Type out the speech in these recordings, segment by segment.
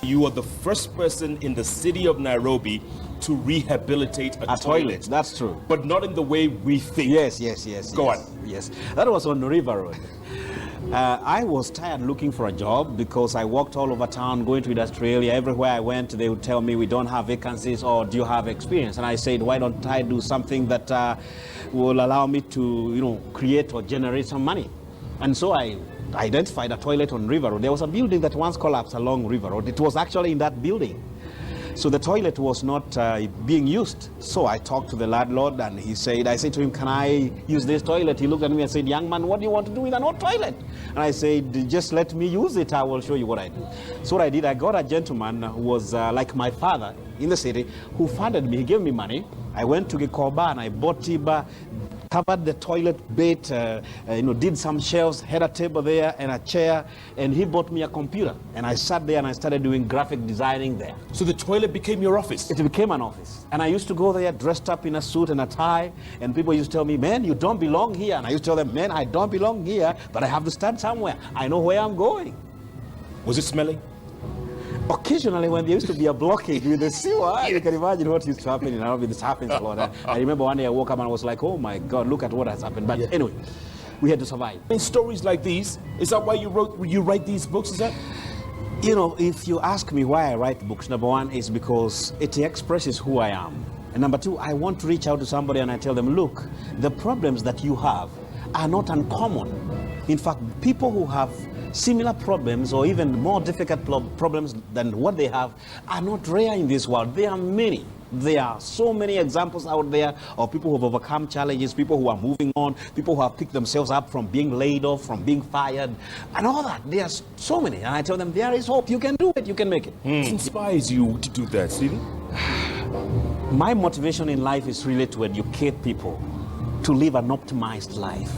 You are the first person in the city of Nairobi to rehabilitate a toilet. That's true. But not in the way we think. Yes. Go on. Yes. That was on River Road. I was tired looking for a job because I walked all over town, going to industrial area. Everywhere I went, they would tell me, we don't have vacancies, or do you have experience? And I said, why don't I do something that will allow me to, create or generate some money? And so I identified a toilet on River Road. There was a building that once collapsed along River Road. It was actually in that building. So the toilet was not being used. So I talked to the landlord, and I said to him, can I use this toilet? He looked at me and said, young man, what do you want to do with an old toilet? And I said, just let me use it. I will show you what I do. So what I did, I got a gentleman who was like my father in the city, who funded me. He gave me money. I went to Gikoba and I bought Tiba, covered the toilet bait, did some shelves, had a table there and a chair, and he bought me a computer. And I sat there and I started doing graphic designing there. So the toilet became your office? It became an office. And I used to go there dressed up in a suit and a tie, and people used to tell me, man, you don't belong here. And I used to tell them, man, I don't belong here, but I have to start somewhere. I know where I'm going. Was it smelly? Occasionally, when there used to be a blockage with the sewer, you can imagine what used to happen in Nairobi. This happens a lot. I remember one day I woke up and I was like, oh my God, look at what has happened. But anyway, we had to survive. In stories like these, is that why you write these books, is that? If you ask me why I write books, number one is because it expresses who I am. And number two, I want to reach out to somebody and I tell them, look, the problems that you have are not uncommon. In fact, people who have similar problems or even more difficult problems than what they have are not rare in this world. There are many. There are so many examples out there of people who have overcome challenges, people who are moving on, people who have picked themselves up from being laid off, from being fired, and all that. There are so many. And I tell them, there is hope. You can do it. You can make it. What inspires you to do that, Stephen? My motivation in life is really to educate people to live an optimized life.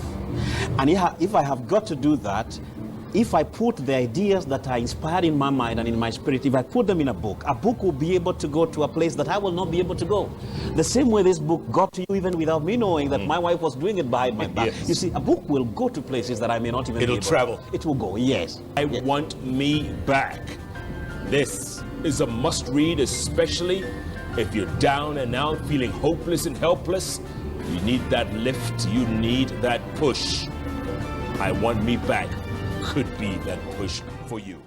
And if I have got to do that, if I put the ideas that are inspired in my mind and in my spirit, if I put them in a book will be able to go to a place that I will not be able to go. The same way this book got to you even without me knowing that my wife was doing it behind my back. Yes. You see, a book will go to places that I may not even be able. It'll travel. It will go, yes. I Want Me Back. This is a must-read, especially if you're down and out, feeling hopeless and helpless. You need that lift. You need that push. I Want Me Back could be that push for you.